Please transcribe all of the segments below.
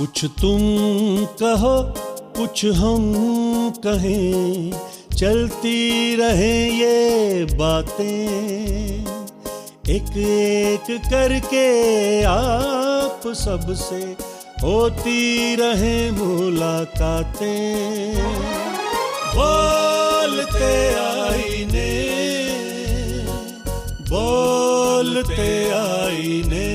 कुछ तुम कहो कुछ हम कहें, चलती रहे ये बातें, एक एक करके आप सबसे होती रहे मुलाकातें। बोलते आईने, बोलते आईने।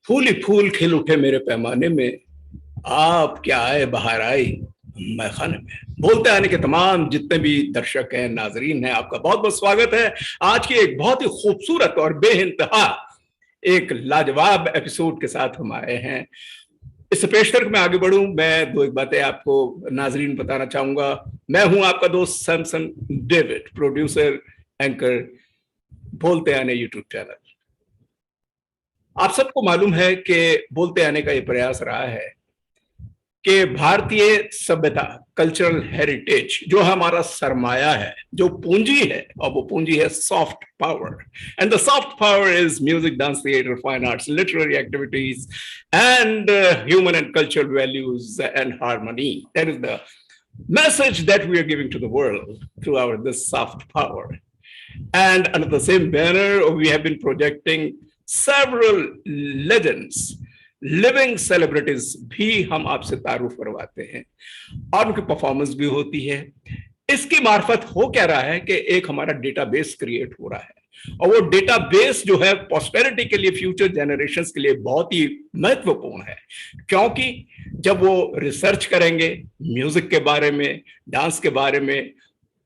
फूल ही फूल खिल उठे मेरे पैमाने में, आप क्या आए बहार आई मैखाने में। बोलते आने के तमाम जितने भी दर्शक हैं, नाजरीन हैं, आपका बहुत बहुत स्वागत है। आज की एक बहुत ही खूबसूरत और बेइंतहा एक लाजवाब एपिसोड के साथ हम आए हैं। इससे पेश करके मैं आगे बढ़ूं, मैं दो एक बातें आपको नाजरीन बताना चाहूंगा। मैं हूं आपका दोस्त सैमसन डेविड, प्रोड्यूसर एंकर बोलते आने यूट्यूब चैनल। आप सबको मालूम है कि बोलते आने का ये प्रयास रहा है कि भारतीय सभ्यता, कल्चरल हेरिटेज, जो हमारा सरमाया है, जो पूंजी है, और वो पूंजी है soft power. And the soft power is music, dance, theatre, fine arts, literary activities and human and cultural values and harmony. That is the message that we are giving to the world through our this soft power. And under the same banner, we have been projecting several legends, living celebrities भी हम आपसे तारुफ करवाते हैं और उनकी performance भी होती है। इसकी मार्फत हो क्या रहा है कि एक हमारा डेटाबेस क्रिएट हो रहा है, और वो डेटाबेस जो है पॉस्टेरिटी के लिए, फ्यूचर जनरेशंस के लिए बहुत ही महत्वपूर्ण है। क्योंकि जब वो रिसर्च करेंगे म्यूजिक के बारे में, डांस के बारे में,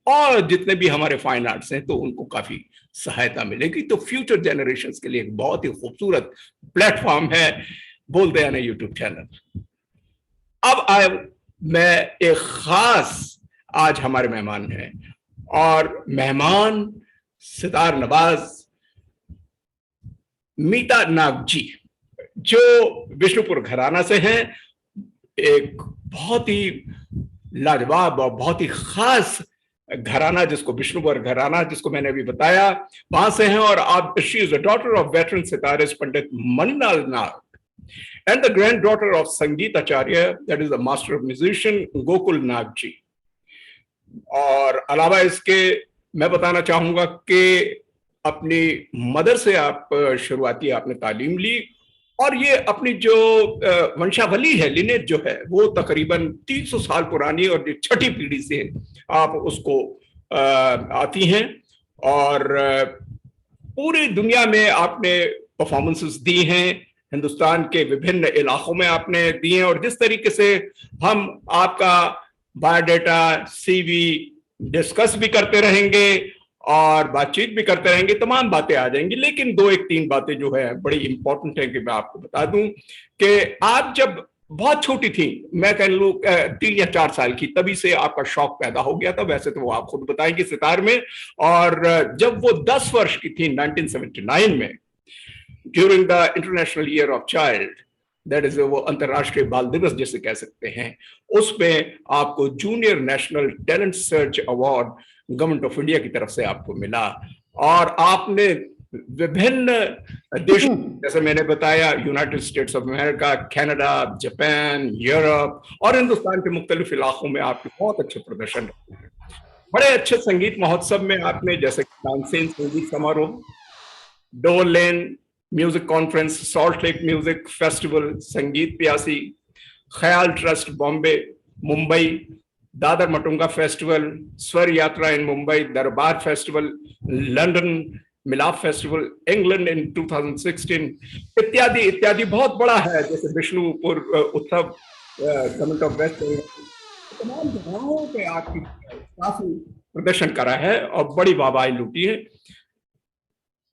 और जितने भी हमारे फाइन आर्ट्स हैं, तो उनको काफी सहायता मिलेगी। तो फ्यूचर जनरेशंस के लिए एक बहुत ही खूबसूरत प्लेटफॉर्म है बोलते आने यूट्यूब चैनल। अब मैं एक खास, आज हमारे मेहमान हैं, और मेहमान सितार नवाज मीता नाग जी, जो विष्णुपुर घराना से हैं। एक बहुत ही लाजवाब और बहुत ही खास घराना, जिसको विष्णुपुर घराना, जिसको मैंने अभी बताया, वहां से हैं। और आप, she is the daughter of veteran sitarist Pandit Manilal Nag and the granddaughter of Sangeet Acharya, that is the master of musician Gokul Nag ji. और अलावा इसके मैं बताना चाहूंगा कि अपनी मदर से आप शुरुआती आपने तालीम ली, और ये अपनी जो वंशावली है, लिनेज जो है, वो तकरीबन 300 साल पुरानी, और जो छठी पीढ़ी से आप उसको आती हैं। और पूरी दुनिया में आपने परफॉर्मेंसेस दी हैं, हिंदुस्तान के विभिन्न इलाकों में आपने दिए हैं। और जिस तरीके से हम आपका बायोडाटा, सीवी डिस्कस भी करते रहेंगे और बातचीत भी करते रहेंगे, तमाम बातें आ जाएंगी। लेकिन दो एक तीन बातें जो है बड़ी इंपॉर्टेंट है कि मैं आपको बता दूं कि आप जब बहुत छोटी थी, मैं कह लूं 3 या 4 साल की, तभी से आपका शौक पैदा हो गया था। वैसे तो वो आप खुद बताएंगे सितार में। और जब वो 10 वर्ष की थी 1979 में, during the international year of child, that is वो अंतर्राष्ट्रीय बाल दिवस जिसे कह सकते हैं, उसमें आपको junior national talent search award government of India की तरफ से आपको मिला। और आपने विभिन्न देशों, जैसे मैंने बताया, United states of America, Canada, Japan, Europe और हिंदुस्तान के मुख्तलिफ इलाकों में आपके बहुत अच्छे प्रदर्शन रहे हैं। बड़े अच्छे संगीत महोत्सव में आपने, जैसे Tansen Sangeet Samaroh, Dover Lane music conference, Salt Lake music festival, Sangeet Piyasi, Khayal trust Bombay, Mumbai, Dadar Matunga festival, Swar Yatra in Mumbai, Darbar festival, London Milap festival, England in 2016, इत्यादि इत्यादि। बहुत बड़ा है, जैसे विष्णुपुर उत्सव, गवर्नमेंट ऑफ वेस्ट, तमाम जगहों पे आपकी काफी प्रदर्शन करा है और बड़ी वाहवाही लूटी है।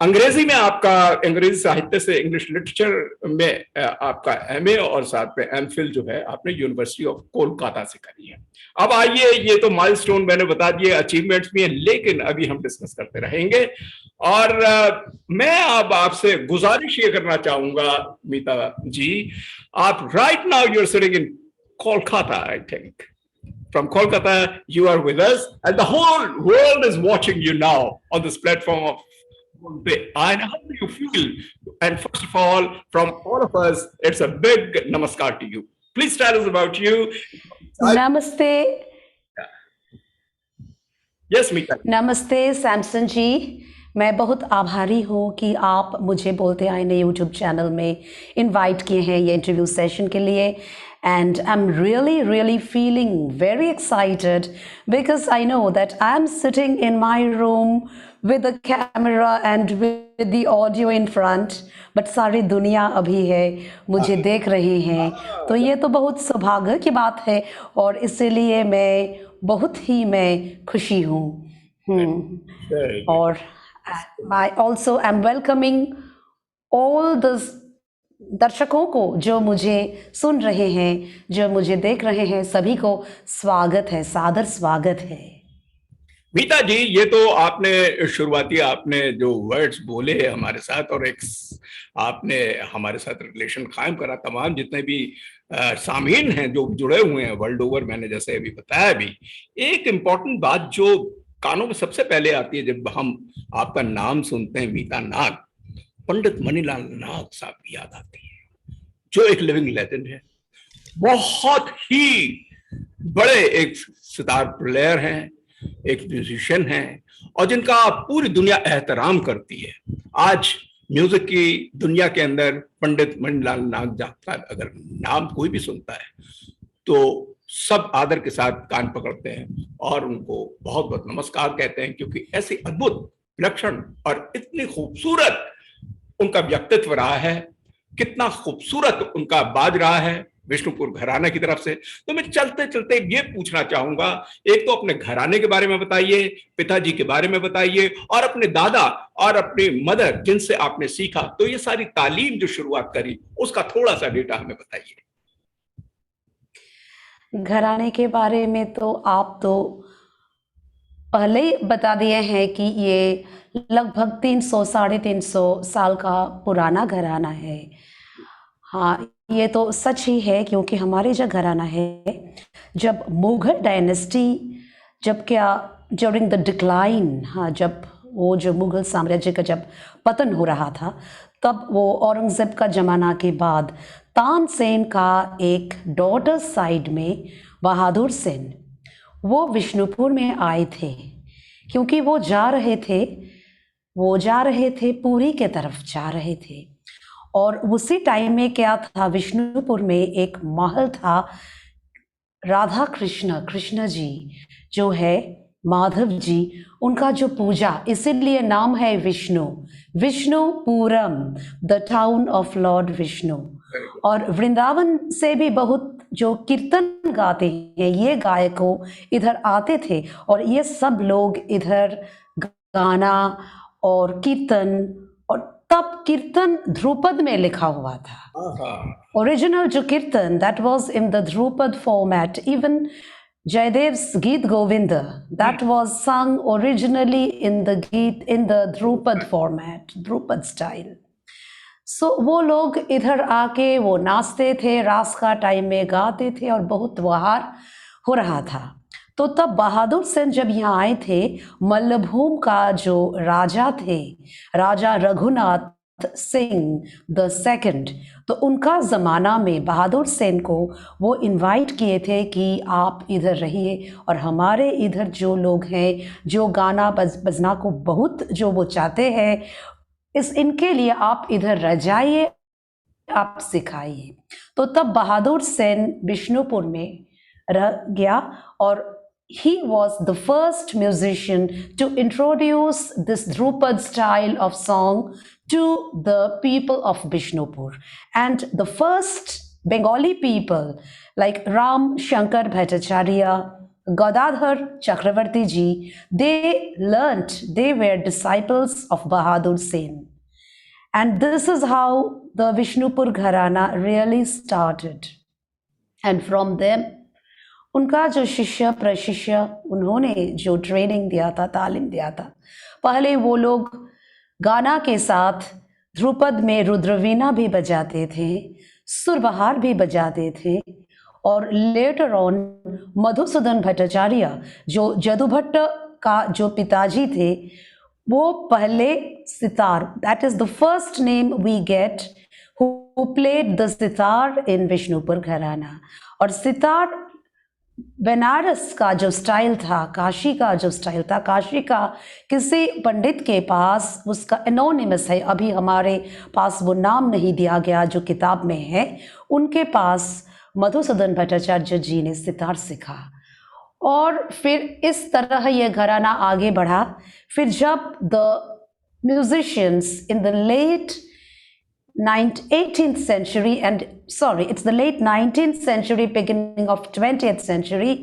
अंग्रेजी में आपका, अंग्रेजी साहित्य से इंग्लिश लिटरेचर में आपका एमए और साथ में एमफिल जो है आपने यूनिवर्सिटी ऑफ कोलकाता से करी है। अब आइए, ये तो माइलस्टोन मैंने बता दिए, अचीवमेंट्स भी हैं, लेकिन अभी हम डिस्कस करते रहेंगे। और मैं अब आपसे गुजारिश ये करना चाहूंगा मीता जी, आप right now you are sitting in Kolkata, I think from Kolkata, you are with us, and the whole world is watching you now on this platform of Bombay. And how do you feel? And first of all, from all of us, it's a big namaskar to you. Please tell us about you. नमस्ते। Yes, Mika. नमस्ते सैमसन जी, मैं बहुत आभारी हूँ कि आप मुझे बोलते आए ने यूट्यूब चैनल में इनवाइट किए हैं ये इंटरव्यू सेशन के लिए। And I'm really feeling very excited because I know that I'm sitting in my room with the camera and with the audio in front, but सारी दुनिया अभी है मुझे देख रहे हैं, तो ये तो बहुत सौभाग्य की बात है और इसलिए मैं बहुत ही मैं खुशी हूँ। और I also am welcoming all the दर्शकों को जो मुझे सुन रहे हैं, जो मुझे देख रहे हैं, सभी को स्वागत है, सादर स्वागत है। मीता जी, ये तो आपने शुरुआती आपने जो वर्ड्स बोले हमारे साथ, और एक आपने हमारे साथ रिलेशन कायम करा, तमाम जितने भी सामीन हैं जो जुड़े हुए हैं वर्ल्ड ओवर, मैंने जैसे अभी बताया भी, एक इम्पॉर्टेंट बात जो कानों में सबसे पहले आती है जब हम आपका नाम सुनते हैं मीता नाग, पंडित मणिलाल नाग साहब की याद आती है, जो एक लिविंग लेजेंड है, बहुत ही बड़े एक सितार प्लेयर हैं, एक म्यूजिशियन हैं, और जिनका पूरी दुनिया एहतराम करती है। आज म्यूजिक की दुनिया के अंदर पंडित मणिलाल नाग का अगर नाम कोई भी सुनता है तो सब आदर के साथ कान पकड़ते हैं और उनको बहुत बहुत नमस्कार कहते हैं, क्योंकि ऐसी अद्भुत विलक्षण और इतनी खूबसूरत उनका व्यक्तित्व रहा है, कितना खूबसूरत उनका बाज रहा है विष्णुपुर घराना की तरफ से। तो मैं चलते चलते ये पूछना चाहूंगा, एक तो अपने घराने के बारे में बताइए, पिताजी के बारे में बताइए, और अपने दादा और अपनी मदर जिनसे आपने सीखा, तो ये सारी तालीम जो शुरुआत करी उसका थोड़ा सा डेटा हमें बताइए। घराने के बारे में तो आप तो पहले ही बता दिए हैं कि ये लगभग 300-350 साल का पुराना घराना है। हाँ, ये तो सच ही है, क्योंकि हमारे जो घराना है, जब मुगल डायनेस्टी, जब क्या ड्यूरिंग द डिक्लाइन, हाँ, जब वो जो मुगल साम्राज्य का जब पतन हो रहा था, तब वो औरंगजेब का जमाना के बाद तानसेन का एक डॉटर साइड में बहादुर सेन, वो विष्णुपुर में आए थे, क्योंकि वो जा रहे थे पुरी के तरफ जा रहे थे। और उसी टाइम में क्या था, विष्णुपुर में एक महल था, राधा कृष्ण जी जो है माधव जी, उनका जो पूजा, इसीलिए नाम है Vishnupuram, the town of Lord Vishnu. और वृंदावन से भी बहुत जो कीर्तन गाते हैं, ये गायकों इधर आते थे, और ये सब लोग इधर गाना और कीर्तन, और तब कीर्तन ध्रुपद में लिखा हुआ था। ओरिजिनल जो कीर्तन, that was in the Dhrupad format. Even Jayadev's Geet Govinda, that was sung originally in the Drupad format, Drupad style. So वो लोग इधर आके वो नाचते थे, रास का टाइम में गाते थे, और बहुत त्योहार हो रहा था। तो तब बहादुर सेन जब यहाँ आए थे, मल्लभूम का जो राजा थे, राजा रघुनाथ सिंह द सेकंड, तो उनका ज़माना में बहादुर सेन को वो इनवाइट किए थे कि आप इधर रहिए, और हमारे इधर जो लोग हैं जो गाना बजना को बहुत जो वो चाहते हैं, इनके लिए आप इधर रह जाइए, आप सिखाइए। तो तब बहादुर सेन विष्णुपुर में रह गया, और he was the first musician to introduce this Drupad style of song to the people of Bishnupur. And the first Bengali people like Ram Shankar Bhattacharya, Gadadhar Chakravarti ji, they were disciples of Bahadur Sen. And this is how the Vishnupur Gharana really started. And from them, उनका जो शिष्य प्रशिष्य उन्होंने जो training दिया था, तालीम दिया था, पहले वो लोग गाना के साथ ध्रुपद में रुद्रवीणा भी बजाते थे, सुरबहार भी बजाते थे, और लेटर ऑन मधुसूदन भट्टाचार्य जो जदु भट्ट का जो पिताजी थे, वो पहले sitar, that is the first name we get who played the sitar in Vishnupur gharana. और सितार बनारस का जो स्टाइल था, काशी का जो स्टाइल था, काशी का किसी पंडित के पास, उसका एनोनिमस है, अभी हमारे पास वो नाम नहीं दिया गया जो किताब में है, उनके पास मधुसूदन भट्टाचार्य जी ने सितार सीखा. और फिर इस तरह ये घराना आगे बढ़ा. फिर जब the musicians in the late 18th century, and sorry, it's the late 19th century, beginning of 20th century,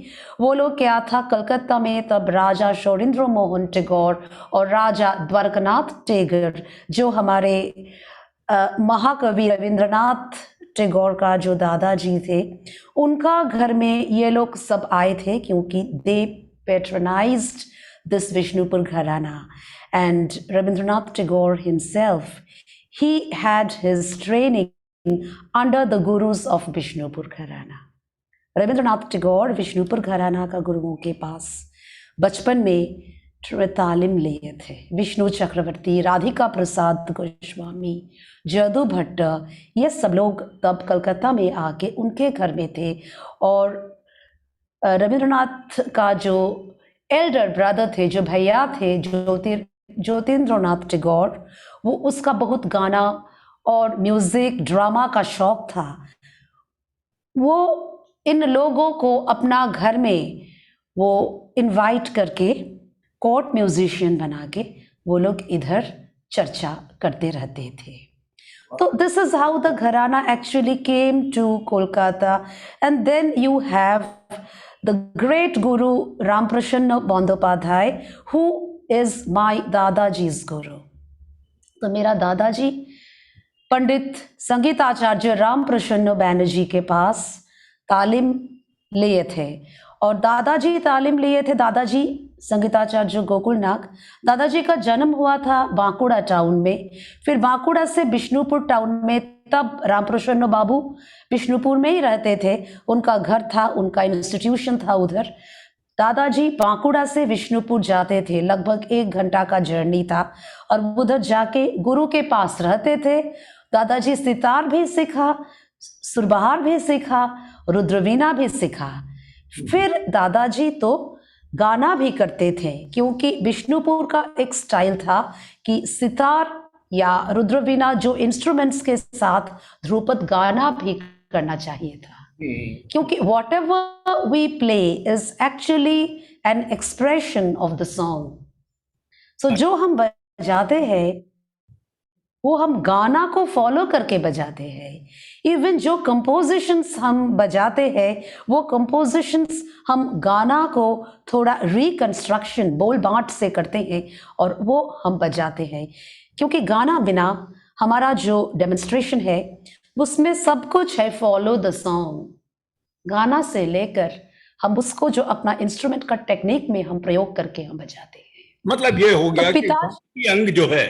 वो लोग क्या था, कलकत्ता में तब राजा शौरेंद्र मोहन टैगोर और राजा द्वारकानाथ टैगोर, जो हमारे महाकवि रविंद्रनाथ टैगोर का जो दादाजी थे, उनका घर में ये लोग सब आए थे, क्योंकि दे patronized this Vishnupur Gharana. And Rabindranath Tagore himself, he had his training under the gurus of Vishnupur Gharana. Rabindranath Tagore Vishnupur घराना का गुरुओं के पास बचपन में तालीम लिए थे. विष्णु चक्रवर्ती, राधिका प्रसाद गोस्वामी, जदु भट्ट, ये सब लोग तब कलकत्ता में आके उनके घर में थे. और रविंद्रनाथ का जो एल्डर ब्रदर थे, जो भैया थे, ज्योतिन्द्रनाथ टैगोर, वो उसका बहुत गाना और म्यूजिक ड्रामा का शौक था. वो इन लोगों को अपना घर में वो इनवाइट करके कोर्ट म्यूजिशियन बना के वो लोग इधर चर्चा करते रहते थे. तो this is how the gharana actually came to Kolkata. And then you have the great guru Ramprasanna Bandopadhyay, who is my dadaji's guru. तो मेरा दादाजी पंडित संगीताचार्य रामप्रसन्न बैनर्जी के पास तालीम लिए थे. और दादाजी तालीम लिए थे, दादाजी संगीताचार्य गोकुलनाथ. दादाजी का जन्म हुआ था बांकुड़ा टाउन में, फिर बांकुड़ा से बिष्णुपुर टाउन में. तब रामप्रसन्न बाबू बिष्णुपुर में ही रहते थे, उनका घर था, उनका इंस्टीट्यूशन था उधर. दादाजी बांकुड़ा से विष्णुपुर जाते थे, लगभग 1 घंटा का जर्नी था, और उधर जाके गुरु के पास रहते थे. दादाजी सितार भी सीखा, सुरबहार भी सीखा, रुद्रवीणा भी सीखा. फिर दादाजी तो गाना भी करते थे, क्योंकि विष्णुपुर का एक स्टाइल था कि सितार या रुद्रवीणा जो इंस्ट्रूमेंट्स के साथ ध्रुपद गाना भी करना चाहिए था. क्योंकि whatever we play is actually an expression of the song. So जो हम बजाते हैं वो हम गाना को फॉलो करके बजाते हैं. इवन जो कंपोजिशंस हम बजाते हैं वो कंपोजिशंस हम गाना को थोड़ा रिकंस्ट्रक्शन बोल बांट से करते हैं और वो हम बजाते हैं. क्योंकि गाना बिना हमारा जो डेमोन्स्ट्रेशन है उसमें सब कुछ है फॉलो द सॉन्ग. गाना से लेकर हम उसको जो अपना इंस्ट्रूमेंट का टेक्निक में हम प्रयोग करके हम बजाते हैं. मतलब ये हो गया कि गायकी अंग जो है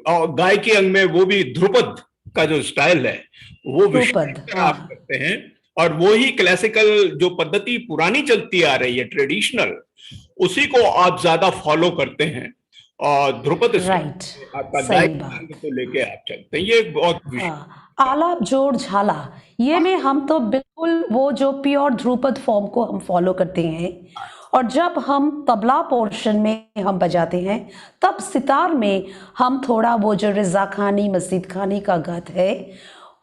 और गायकी अंग में वो भी ध्रुपद का जो स्टाइल है वो विशेष आप करते हैं. और वो ही क्लासिकल जो पद्धति पुरानी चलती आ रही है, ट्रेडिशनल, उसी को आप ज्यादा फॉलो करते हैं. और ध्रुपद आपका गायकी को लेके आप चलते हैं. ये बहुत आलाप जोड़ झाला ये में हम तो बिल्कुल वो जो प्योर ध्रुपद फॉर्म को हम फॉलो करते हैं. और जब हम तबला पोर्शन में हम बजाते हैं तब सितार में हम थोड़ा वो जो रिजा खानी मस्जिद खानी का गत है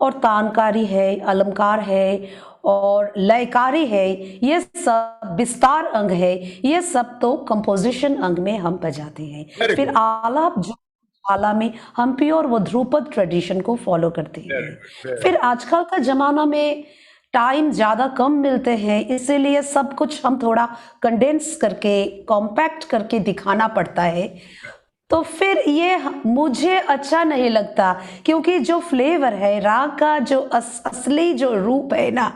और तानकारी है, अलंकार है और लयकारी है, ये सब विस्तार अंग है, ये सब तो कंपोजिशन अंग में हम बजाते हैं. फिर आलाप जो आला में हम प्योर वो ध्रुपद ट्रेडिशन को फॉलो करते हैं. फिर आजकल का जमाना में टाइम ज़्यादा कम मिलते हैं, इसीलिए सब कुछ हम थोड़ा कंडेंस करके, कॉम्पैक्ट करके दिखाना पड़ता है। तो फिर ये मुझे अच्छा नहीं लगता, क्योंकि जो फ्लेवर है, राग का जो असली जो रूप है ना,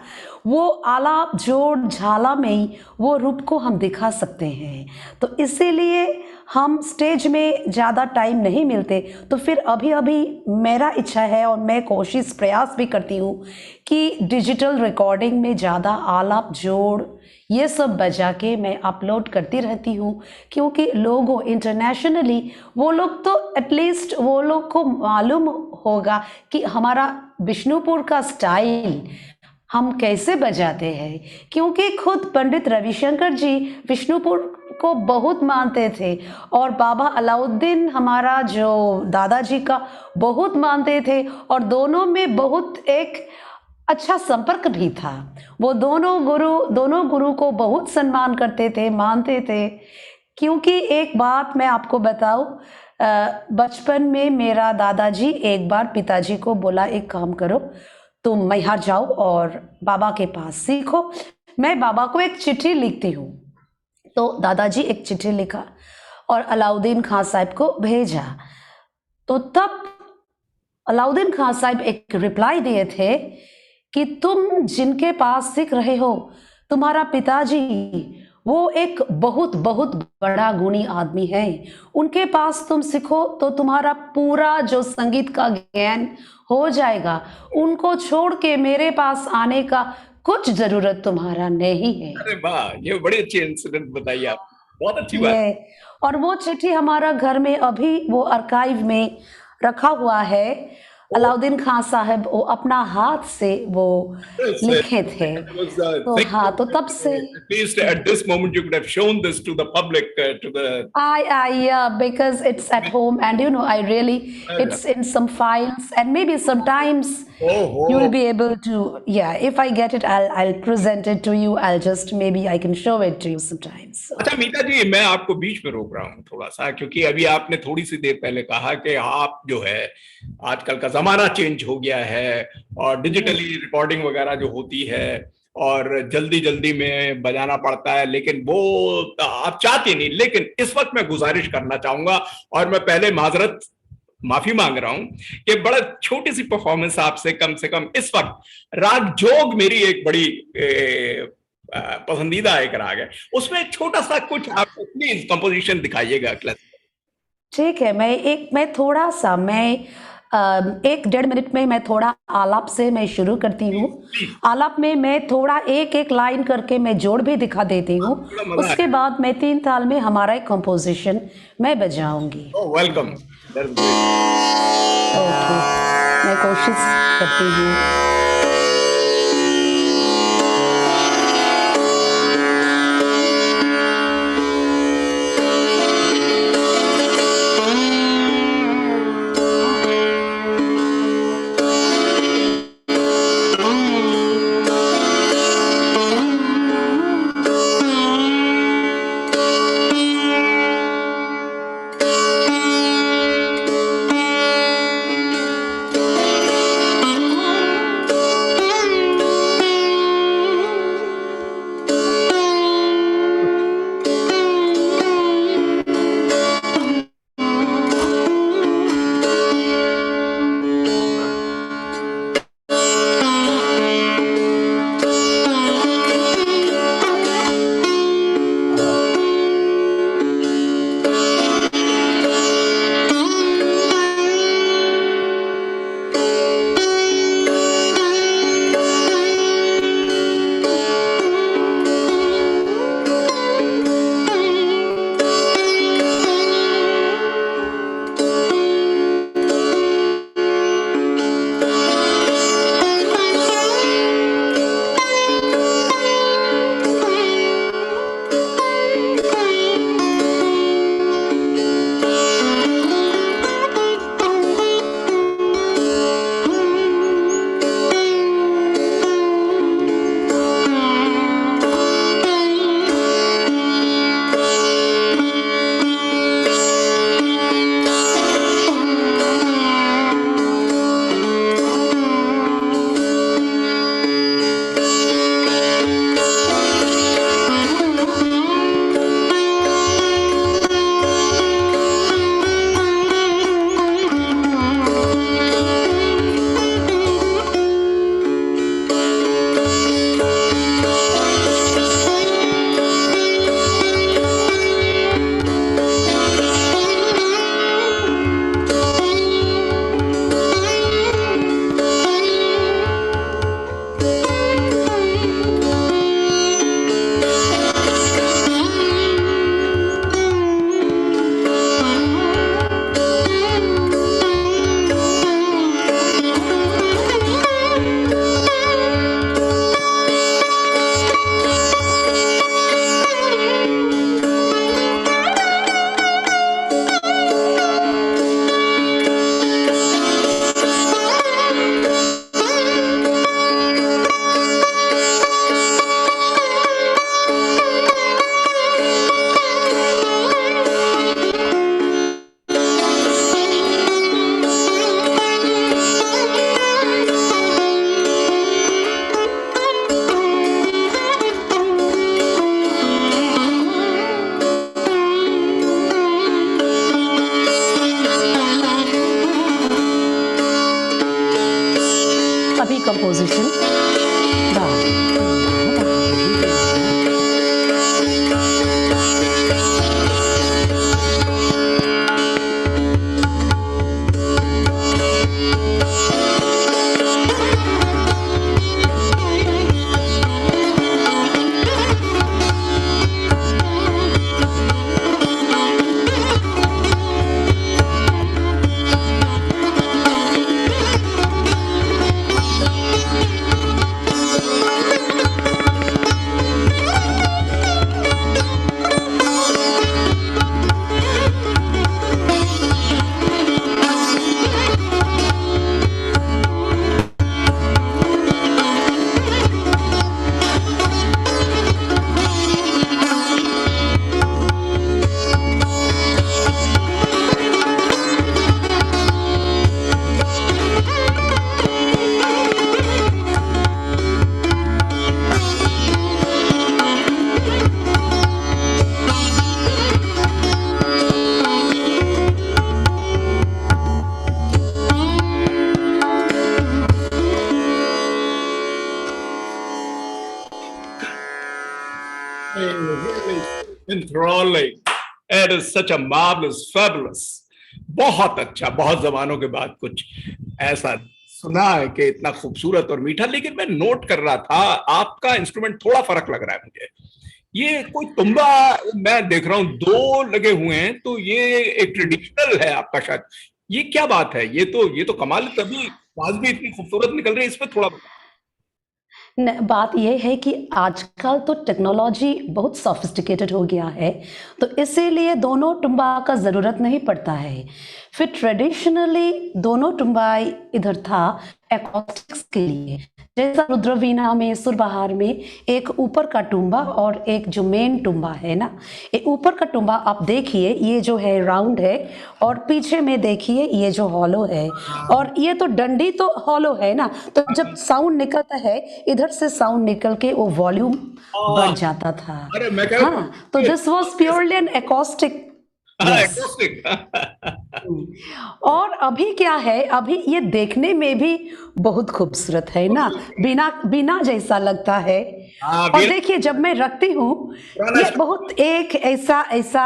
वो आलाप जोड़ झाला में ही वो रूप को हम दिखा सकते हैं। तो इसीलिए हम स्टेज में ज़्यादा टाइम नहीं मिलते, तो फिर अभी अभी मेरा इच्छा है और मैं कोशिश प्रयास भी करती हूँ कि डिजिटल रिकॉर्डिंग में ज़्यादा आलाप जोड़ ये सब बजा के मैं अपलोड करती रहती हूँ, क्योंकि लोगों इंटरनेशनली वो लोग तो एटलीस्ट वो लोग को मालूम होगा कि हमारा बिष्णुपुर का स्टाइल हम कैसे बजाते हैं। क्योंकि खुद पंडित रविशंकर जी विष्णुपुर को बहुत मानते थे और बाबा अलाउद्दीन हमारा जो दादाजी का बहुत मानते थे, और दोनों में बहुत एक अच्छा संपर्क भी था। वो दोनों गुरु को बहुत सम्मान करते थे, मानते थे। क्योंकि एक बात मैं आपको बताऊं, बचपन में मेरा दादाजी एक बार पिताजी को बोला, एक काम करो, तुम मैहर जाओ और बाबा के पास सीखो, मैं बाबा को एक चिट्ठी लिखती हूँ। तो दादाजी एक चिट्ठी लिखा और अलाउद्दीन खान साहब को भेजा। तो तब अलाउद्दीन खान साहब एक रिप्लाई दिए थे कि तुम जिनके पास सीख रहे हो, तुम्हारा पिताजी वो एक बहुत बहुत बड़ा गुणी आदमी है, उनके पास तुम सीखो तो तुम्हारा पूरा जो संगीत का ज्ञान हो जाएगा, उनको छोड़ के मेरे पास आने का कुछ जरूरत तुम्हारा नहीं है। अरे वाह, ये बड़ी अच्छी इंसिडेंट बताई आप, बहुत अच्छी बात। ये और वो चिट्ठी हमारा घर में अभी वो आर्काइव में रखा हुआ है। अलाउद्दीन खान साहब वो अपना हाथ से वो लिखे थे। तो हाँ, तो तब से at least at this moment you could have shown this to the public, to the yeah, because it's at home, and I really, it's in some files, and maybe sometimes you will be able to, if I get it, I'll present it to you. Maybe I can show it to you sometimes. अच्छा मीता जी, मैं आपको बीच में रोक रहा हूँ थोड़ा सा, क्योंकि अभी आपने थोड़ी सी देर पहले कहा कि आप जो है आजकल का जमाना चेंज हो गया है और डिजिटली रिकॉर्डिंग वगैरह जो होती है और जल्दी जल्दी में बजाना पड़ता है, लेकिन वो आप चाहते नहीं। लेकिन इस वक्त मैं गुजारिश करना चाहूंगा, और मैं पहले माफी मांग रहा हूं कि बड़ा छोटी सी परफॉर्मेंस आपसे, कम से कम इस वक्त राग जोग मेरी एक बड़ी पसंदीदा एक राग है, उसमें एक छोटा सा कुछ आप प्लीज कंपोजिशन दिखाइएगा क्लास। ठीक है, मैं थोड़ा सा, मैं 1-1.5 मिनट में मैं थोड़ा आलाप से मैं शुरू करती हूँ। आलाप में मैं थोड़ा एक लाइन करके मैं जोड़ भी दिखा देती हूँ, उसके बाद मैं 3 ताल में हमारा एक कंपोजिशन मैं बजाऊंगी। वेलकम। ओके, मैं कोशिश करती हूँ। अभी composition Really enthralling. It is such a marvelous, fabulous. बहुत अच्छा, बहुत जमानों के बाद कुछ ऐसा सुना है कि इतना खूबसूरत और मीठा। लेकिन मैं नोट कर रहा था, आपका इंस्ट्रूमेंट थोड़ा फर्क लग रहा है मुझे। ये कोई तुम्बा मैं देख रहा हूँ, दो लगे हुए हैं, तो ये एक ट्रेडिशनल है आपका शायद। ये क्या बात है? ये तो कमाल, तभी आवाज भी इतनी खूबसूरत निकल रही है। इस पे थोड़ा बात यह है कि आजकल तो टेक्नोलॉजी बहुत सोफिस्टिकेटेड हो गया है, तो इसीलिए दोनों टुम्बा का ज़रूरत नहीं पड़ता है। फिर ट्रेडिशनली दोनों टुम्बा इधर था एकॉस्टिक्स के लिए, जैसा रुद्रवीणा में, सुरबहार में एक ऊपर का टुम्बा और एक जो मेन टुम्बा है ना, ये ऊपर का टुम्बा आप देखिए, ये जो है राउंड है, और पीछे में देखिए ये जो हॉलो है, और ये तो डंडी तो हॉलो है ना, तो जब साउंड निकलता है इधर से साउंड निकल के वो वॉल्यूम बढ़ जाता था। अरे मैं कह रहा हूँ, हाँ, तो this was purely an acoustic. और अभी क्या है, अभी ये देखने में भी बहुत खूबसूरत है ना, बिना जैसा लगता है। और देखिए जब मैं रखती हूँ ये बहुत एक ऐसा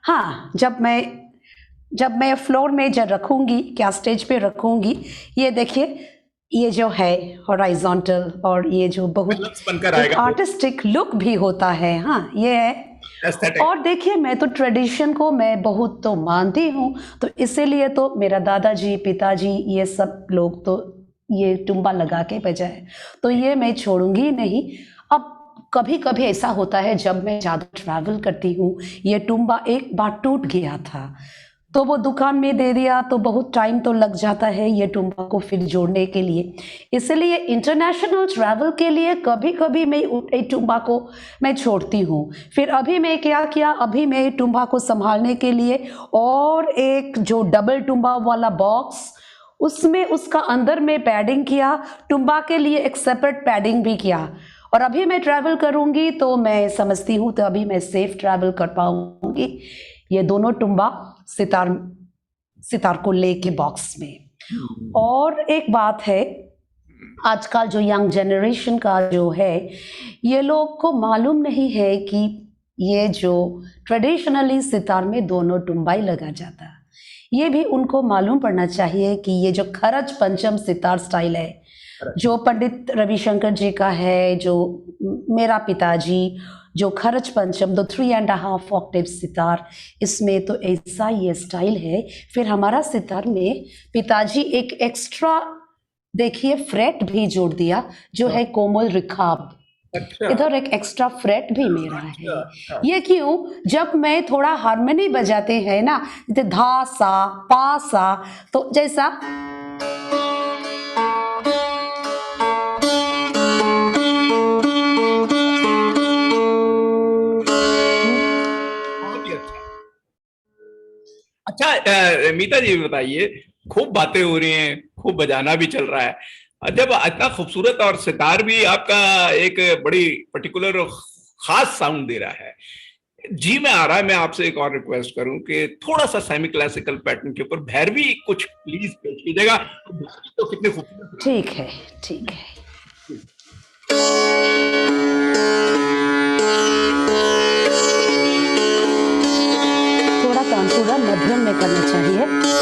हाँ, जब मैं फ्लोर में जब रखूंगी, क्या स्टेज पे रखूंगी, ये देखिए ये जो है हॉराइजॉन्टल, और ये जो बहुत आर्टिस्टिक लुक भी होता है। हाँ, ये है। और देखिए मैं तो ट्रेडिशन को मैं बहुत तो मानती हूँ, तो इसीलिए तो मेरा दादाजी, पिताजी, ये सब लोग तो ये टुम्बा लगा के बजाए, तो ये मैं छोड़ूंगी नहीं। अब कभी कभी ऐसा होता है जब मैं ज़्यादा ट्रैवल करती हूँ, ये टुम्बा एक बार टूट गया था, तो वो दुकान में दे दिया, तो बहुत टाइम तो लग जाता है ये टुम्बा को फिर जोड़ने के लिए। इसलिए इंटरनेशनल ट्रैवल के लिए कभी कभी मैं एक टुम्बा को मैं छोड़ती हूँ। फिर अभी मैं क्या किया, अभी मैं टुम्बा को संभालने के लिए और एक जो डबल टुम्बा वाला बॉक्स, उसमें उसका अंदर में पैडिंग किया, टुम्बा के लिए एक सेपरेट पैडिंग भी किया। और अभी मैं ट्रैवल करूँगी तो मैं समझती हूँ तो अभी मैं सेफ ट्रैवल कर पाऊँगी। ये दोनों टुम्बा सितार को लेके बॉक्स में। और एक बात है, आजकल जो यंग जनरेशन का जो है, ये लोग को मालूम नहीं है कि ये जो ट्रेडिशनली सितार में दोनों टुम्बा ही लगा जाता, ये भी उनको मालूम पड़ना चाहिए कि ये जो खरज पंचम सितार स्टाइल है, जो पंडित रविशंकर जी का है, जो मेरा पिताजी जो खरज पंचम, दो 3.5 ऑक्टेव सितार, इसमें तो ऐसा ये स्टाइल है। फिर हमारा सितार में पिताजी एक एक्स्ट्रा देखिए फ्रेट भी जोड़ दिया, जो है कोमल रिखाब। इधर एक एक्स्ट्रा फ्रेट भी मेरा है। ये क्यों, जब मैं थोड़ा हारमोनी बजाते हैं ना, जैसे धा सा पा सा, तो जैसा अच्छा, मीता जी बताइए, खूब बातें हो रही हैं, खूब बजाना भी चल रहा है, जब इतना खूबसूरत और सितार भी आपका एक बड़ी पर्टिकुलर खास साउंड दे रहा है, जी में आ रहा है। मैं आपसे एक और रिक्वेस्ट करूं कि थोड़ा सा सेमी क्लासिकल पैटर्न के ऊपर भैरवी कुछ प्लीज पेश कीजिएगा। तो कितने खूबसूरत। ठीक है, ठीक है। थोड़ा तानपुरा मध्यम में करना चाहिए।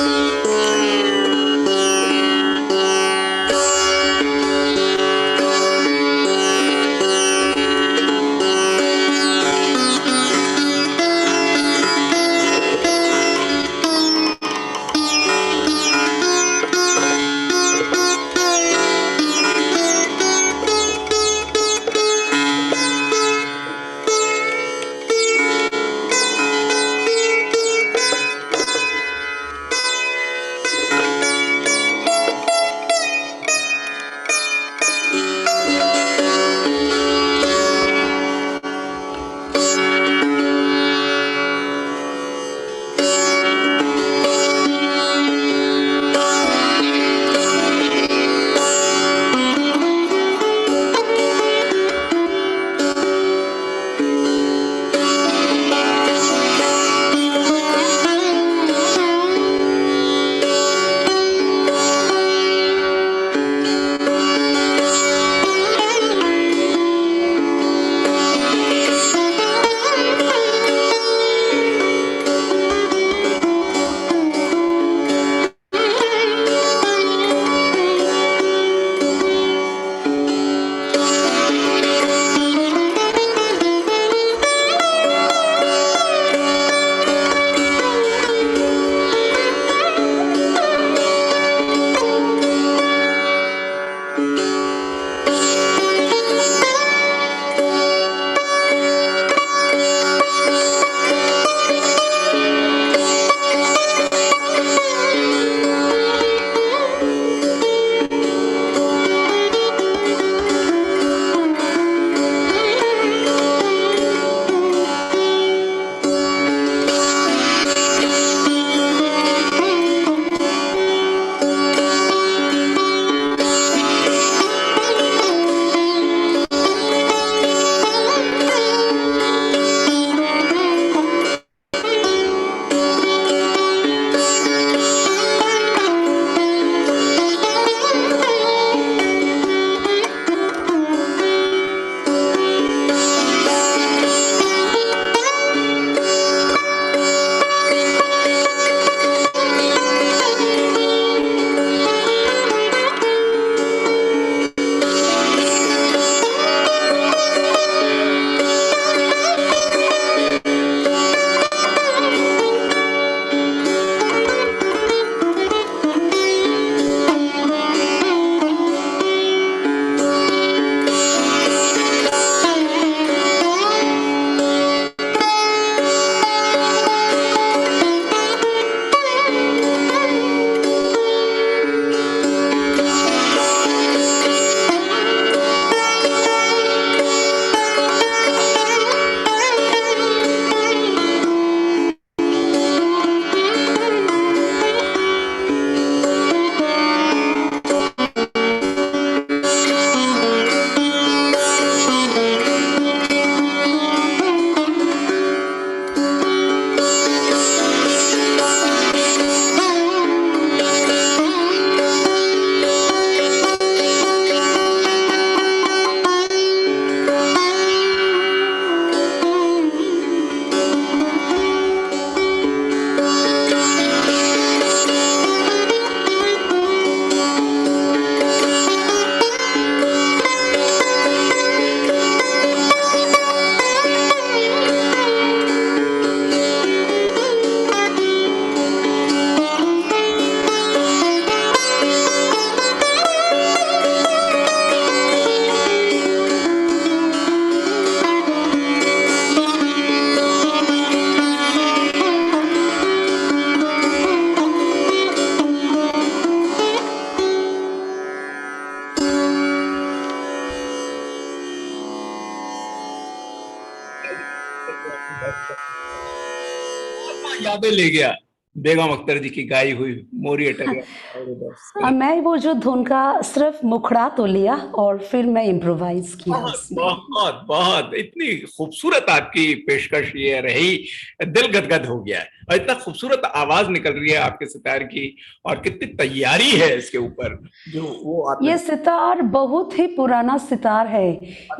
यादें ले गया। बेगम अख्तर जी की गाई हुई मोरी अटरिया और उधर से। मैं वो जो धुन का सिर्फ मुखड़ा तो लिया और फिर मैं इम्प्रोवाइज किया बहुत उसमें। बहुत बहुत इतनी खूबसूरत आपकी पेशकश ये रही, दिल गदगद हो गया है। और इतना खूबसूरत आवाज निकल रही है आपके सितार की, और कितनी तैयारी है इसके ऊपर जो वो आपने। ये सितार बहुत ही पुराना सितार है।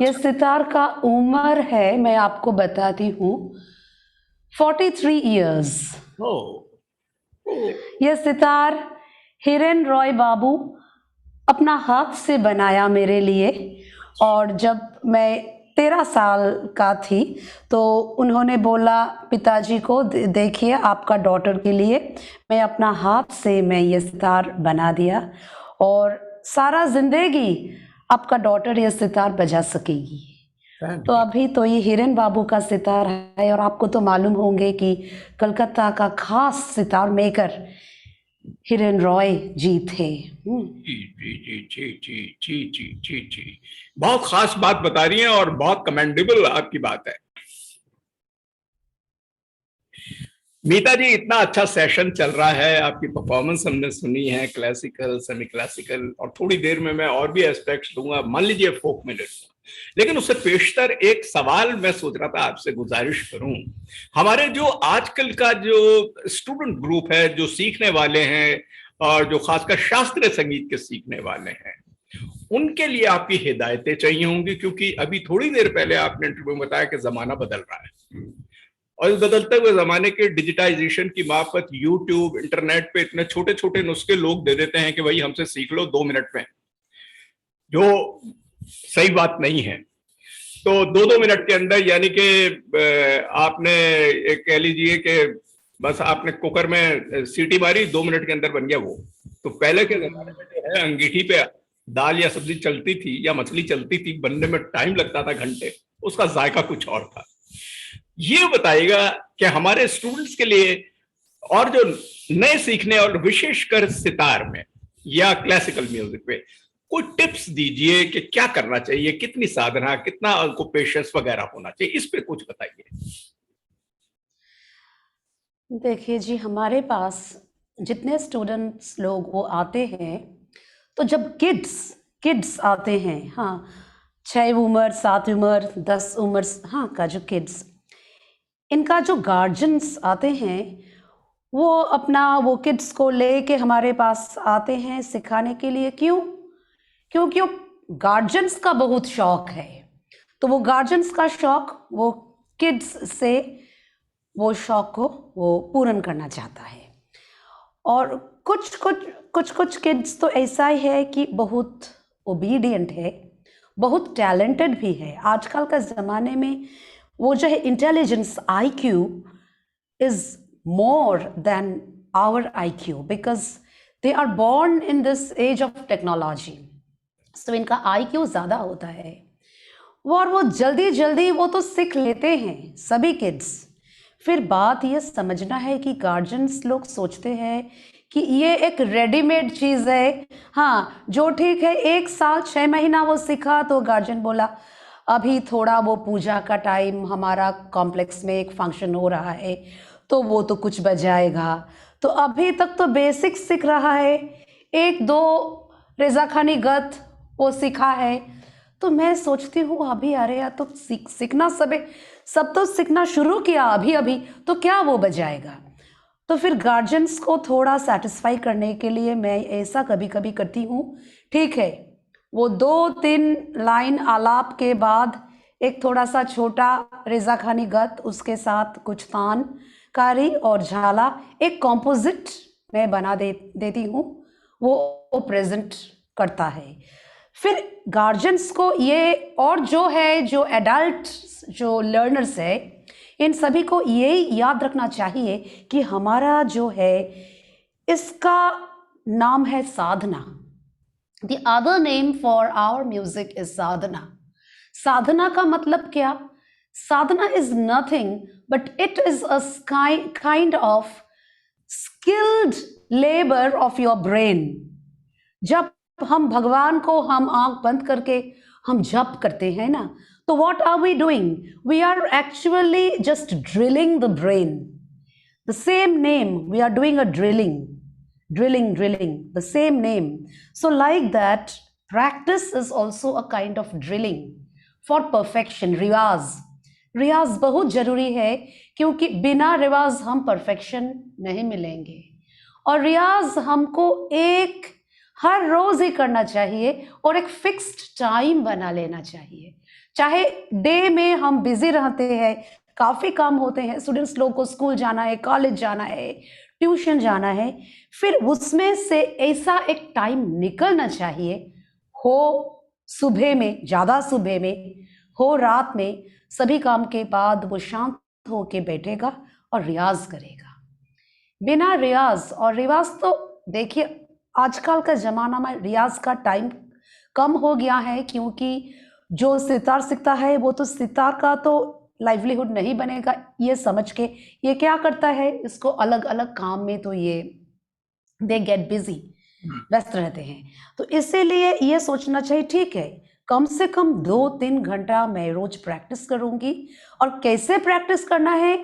ये सितार का उम्र है, मैं आपको बताती हूँ, 43 इयर्स। ओ, ओ, ये सितार हिरेन रॉय बाबू अपना हाथ से बनाया मेरे लिए, और जब मैं 13 साल का थी तो उन्होंने बोला पिताजी को, देखिए आपका डॉटर के लिए मैं अपना हाथ से मैं ये सितार बना दिया, और सारा जिंदगी आपका डॉटर ये सितार बजा सकेगी। तो अभी तो ये हिरेन बाबू का सितार है, और आपको तो मालूम होंगे कि कलकत्ता का खास सितार मेकर हिरेन रॉय जी थे। जी जी जी जी जी जी जी जी जी, बहुत खास बात बता रही हैं और बहुत कमेंडेबल आपकी बात है। मीता जी, इतना अच्छा सेशन चल रहा है, आपकी परफॉर्मेंस हमने सुनी है, क्लासिकल, सेमी क्लासिकल, और थोड़ी देर में मैं और भी एस्पेक्ट्स दूंगा, मान लीजिए फोक मिनट। लेकिन उससे पेशतर एक सवाल मैं सोच रहा था आपसे गुजारिश करूं। हमारे जो आजकल का जो स्टूडेंट ग्रुप है, जो सीखने वाले हैं और जो खासकर शास्त्रीय संगीत के सीखने वाले हैं, उनके लिए आपकी हिदायतें चाहिए होंगी, क्योंकि अभी थोड़ी देर पहले आपने इंटरव्यू में बताया कि जमाना बदल रहा है, और इस बदलते हुए जमाने के डिजिटाइजेशन की मार्फत यूट्यूब, इंटरनेट पे इतने छोटे छोटे नुस्खे लोग दे देते हैं कि भाई हमसे सीख लो 2 मिनट में, जो सही बात नहीं है। तो 2-2 मिनट के अंदर, यानी कि आपने एक कह लीजिए कि बस आपने कुकर में सीटी मारी, 2 मिनट के अंदर बन गया वो। तो पहले के जमाने में जो है अंगीठी पे दाल या सब्जी चलती थी या मछली चलती थी, बनने में टाइम लगता था घंटे, उसका जायका कुछ और था। ये बताइएगा कि हमारे स्टूडेंट्स के लिए और जो नए सीखने और विशेषकर सितार में या क्लासिकल म्यूजिक पे कोई टिप्स दीजिए कि क्या करना चाहिए, कितनी साधना, कितना उनको पेशेंस वगैरह होना चाहिए, इस पे कुछ बताइए। देखिए जी, हमारे पास जितने स्टूडेंट्स लोग वो आते हैं, तो जब किड्स आते हैं, हाँ, 6 उम्र, 7 उम्र, 10 उम्र, हाँ, का जो किड्स, इनका जो गार्जियंस आते हैं, वो अपना वो किड्स को लेके हमारे पास आते हैं सिखाने के लिए। क्यों? क्योंकि वो गार्जियंस का बहुत शौक है, तो वो गार्जियंस का शौक वो किड्स से वो शौक को वो पूर्ण करना चाहता है। और कुछ किड्स तो ऐसा ही है कि बहुत ओबीडियंट है, बहुत टैलेंटेड भी है। आजकल का ज़माने में वो जो है intelligence, IQ is more than our IQ because they are born in this age of technology. So इनका IQ ज़्यादा होता है, और वो जल्दी वो तो सीख लेते हैं सभी किड्स। फिर बात ये समझना है कि गार्जियंस लोग सोचते हैं कि ये एक रेडीमेड चीज़ है, हाँ, जो ठीक है 1 साल 6 महीना वो सीखा, तो गार्जियन बोला अभी थोड़ा वो पूजा का टाइम, हमारा कॉम्प्लेक्स में एक फंक्शन हो रहा है तो वो तो कुछ बजाएगा, तो अभी तक तो बेसिक सीख रहा है, 1-2 रेज़ाखानी गत वो सीखा है। तो मैं सोचती हूँ अभी अरे यार, तो सीखना सब तो सीखना शुरू किया अभी तो क्या वो बजाएगा। तो फिर गार्जियंस को थोड़ा सेटिस्फाई करने के लिए मैं ऐसा कभी कभी करती हूँ, ठीक है, वो 2-3 लाइन आलाप के बाद एक थोड़ा सा छोटा रेज़ाखानी गत, उसके साथ कुछ तान कारी और झाला, एक कॉम्पोजिट मैं बना देती हूँ, वो प्रेजेंट करता है। फिर गार्जियंस को ये, और जो है जो एडल्ट जो लर्नर्स है, इन सभी को ये याद रखना चाहिए कि हमारा जो है इसका नाम है साधना। The other name for our music is sadhana. साधना का मतलब क्या? साधना is nothing but it is a kind of skilled labor of your brain. जब हम भगवान को हम आंख बंद करके हम जप करते हैं ना, तो what are we doing? We are actually just drilling the brain. the same name, we are doing a drilling, the same name. So like that, practice is also a kind of drilling for perfection. रियाज बहुत जरूरी है, क्योंकि बिना रिवाज हम perfection नहीं मिलेंगे। और रियाज हमको एक हर रोज ही करना चाहिए और एक फिक्स्ड टाइम बना लेना चाहिए। चाहे डे में हम बिजी रहते हैं, काफ़ी काम होते हैं, स्टूडेंट्स लोग को स्कूल जाना है, कॉलेज जाना है, ट्यूशन जाना है, फिर उसमें से ऐसा एक टाइम निकलना चाहिए, हो सुबह में, ज़्यादा सुबह में हो, रात में, सभी काम के बाद वो शांत होके बैठेगा और रियाज करेगा। बिना रियाज और रिवाज तो देखिए आजकल का ज़माना में रियाज का टाइम कम हो गया है, क्योंकि जो सितार सीखता है वो तो सितार का तो लाइवलीहुड नहीं बनेगा, ये समझ के ये क्या करता है, इसको अलग अलग काम में तो ये दे गेट बिजी, व्यस्त रहते हैं। तो इसीलिए ये सोचना चाहिए ठीक है, कम से कम 2-3 घंटा मैं रोज प्रैक्टिस करूंगी। और कैसे प्रैक्टिस करना है,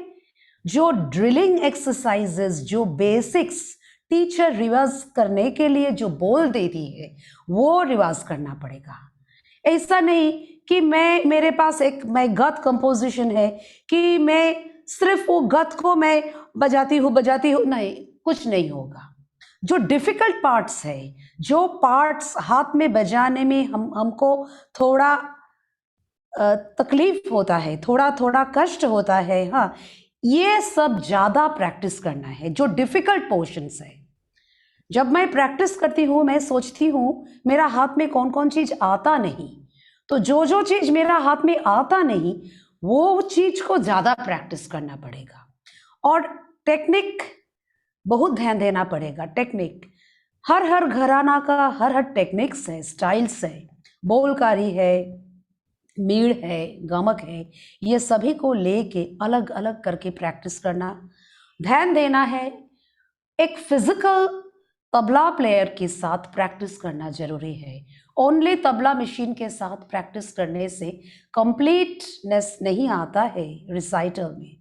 जो ड्रिलिंग एक्सरसाइजेस, जो बेसिक्स टीचर रिवाज करने के लिए जो बोल देती है वो रिवाज करना पड़ेगा। ऐसा नहीं कि मेरे पास एक गत कंपोजिशन है कि मैं सिर्फ वो गत को मैं बजाती हूँ, नहीं, कुछ नहीं होगा। जो डिफिकल्ट पार्ट्स है, जो पार्ट्स हाथ में बजाने में हमको थोड़ा तकलीफ होता है, थोड़ा कष्ट होता है, हाँ, ये सब ज़्यादा प्रैक्टिस करना है। जो डिफिकल्ट पोर्शंस है, जब मैं प्रैक्टिस करती हूँ मैं सोचती हूँ मेरा हाथ में कौन कौन चीज़ आता नहीं, तो जो चीज़ मेरा हाथ में आता नहीं वो चीज़ को ज़्यादा प्रैक्टिस करना पड़ेगा। और टेक्निक बहुत ध्यान देना पड़ेगा। टेक्निक हर घराना का हर टेक्निक्स है, स्टाइल्स है, बोलकारी है, मीड़ है, गमक है, ये सभी को लेके अलग अलग करके प्रैक्टिस करना, ध्यान देना है। एक फिजिकल तबला प्लेयर के साथ प्रैक्टिस करना जरूरी है। ओनली तबला मशीन के साथ प्रैक्टिस करने से कंप्लीटनेस नहीं आता है रिसाइटल में,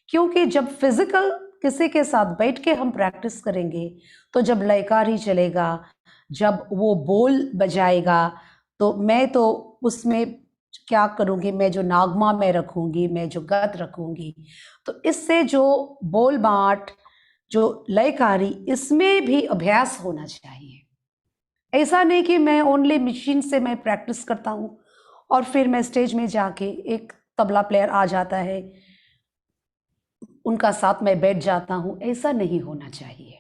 क्योंकि जब फिजिकल किसी के साथ बैठ के हम प्रैक्टिस करेंगे तो जब लयकारी चलेगा, जब वो बोल बजाएगा, तो मैं तो उसमें क्या करूँगी, मैं जो नागमा में रखूँगी, मैं जो गत रखूँगी, तो इससे जो बोल बाँट, जो लयकारी, इसमें भी अभ्यास होना चाहिए। ऐसा नहीं कि मैं ओनली मशीन से मैं प्रैक्टिस करता हूँ और फिर मैं स्टेज में जाके एक तबला प्लेयर आ जाता है, उनका साथ में बैठ जाता हूँ, ऐसा नहीं होना चाहिए।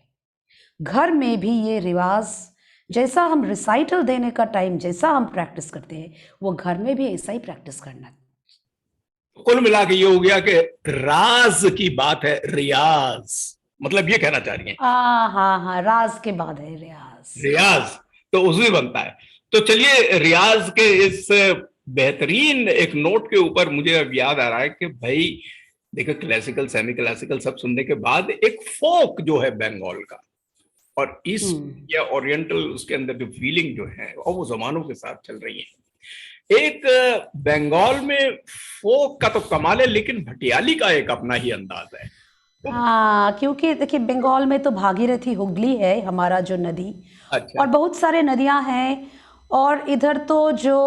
घर में भी ये रिवाज, जैसा हम रिसाइटल देने का टाइम जैसा हम प्रैक्टिस करते हैं, वो घर में भी ऐसा ही प्रैक्टिस करना। कुल मिला के ये हो गया कि राज की बात है रियाज, मतलब ये कहना चाह रही हैं। हाँ, राज के बाद है रियाज तो उसी बनता है। तो चलिए, रियाज के इस बेहतरीन एक नोट के ऊपर मुझे अब याद आ रहा है कि भाई देखो, क्लासिकल सेमी क्लासिकल सब सुनने के बाद एक फोक जो है बंगाल का और ईस्ट या ओरिएंटल, उसके अंदर जो फीलिंग जो है और वो जमानों के साथ चल रही है। एक बंगाल में फोक का तो कमाल है, लेकिन भटियाली का एक अपना ही अंदाज है। हाँ, क्योंकि देखिए बंगाल में तो भागीरथी हुगली है हमारा जो नदी, अच्छा। और बहुत सारे नदियां हैं, और इधर तो जो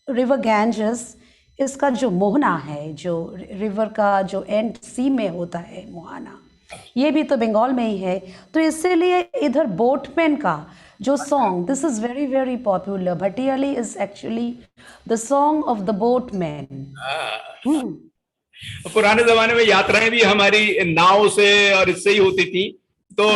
रिवर गैंजेस, इसका जो मोहना है, जो रिवर का जो एंड सी में होता है मोहाना, ये भी तो बंगाल में ही है। तो इसीलिए इधर बोटमैन का जो song, this is very very popular, Bhatiali is actually the song of the boatman. पुराने जमाने में यात्राएं भी हमारी नाव से और इससे ही होती थी, तो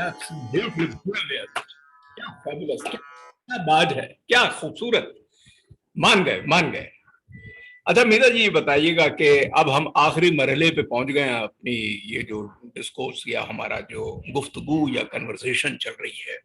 Absolutely brilliant. क्या fabulous, क्या बात है, क्या खूबसूरत। मान गए, मान गए। अच्छा मीरा जी, ये बताइएगा कि अब हम आखिरी मरहले पे पहुंच गए हैं अपनी ये जो डिस्कोर्स या हमारा जो गुफ्तगू या कन्वर्सेशन चल रही है,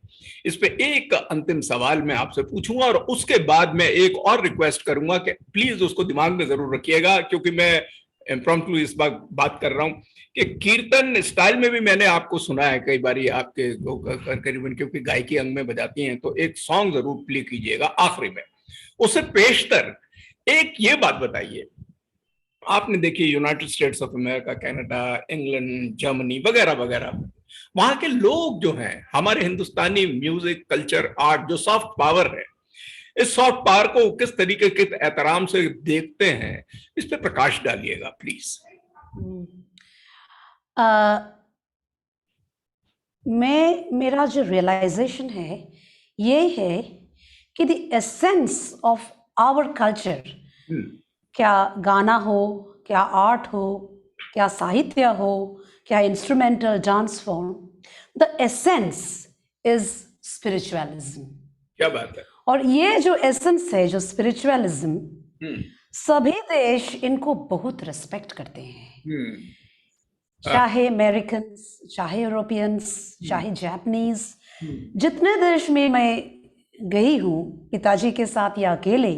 इस पे एक अंतिम सवाल मैं आपसे पूछूंगा और उसके बाद मैं एक और रिक्वेस्ट करूंगा कि प्लीज उसको दिमाग में जरूर रखिएगा, क्योंकि मैं इम्प्रॉम्प्टली इस बात कर रहा हूं कि कीर्तन स्टाइल में भी मैंने आपको सुना है कई बार आपके करीबन, क्योंकि गायकी अंग में बजाती हैं, तो एक सॉन्ग जरूर प्ले कीजिएगा आखिरी में। उससे पेशतर एक ये बात बताइए, आपने देखी United states of America, Canada, England, Germany वगैरह वगैरह, वहां के लोग जो हैं हमारे हिंदुस्तानी म्यूजिक, कल्चर, आर्ट, जो सॉफ्ट पावर है, इस सॉफ्ट पावर को किस तरीके के एहतराम से देखते हैं, इस पे प्रकाश डालिएगा प्लीज। मेरा जो रियलाइजेशन है ये है कि the essence of our culture, क्या गाना हो, क्या आर्ट हो, क्या साहित्य हो, क्या instrumental dance form, the essence is spiritualism. क्या बात है। और ये जो एसेंस है, जो स्पिरिचुअलिज्म, सभी देश इनको बहुत रिस्पेक्ट करते हैं, चाहे अमेरिकन्स, चाहे यूरोपियंस, चाहे जापानीज। जितने देश में मैं गई हूँ पिताजी के साथ या अकेले,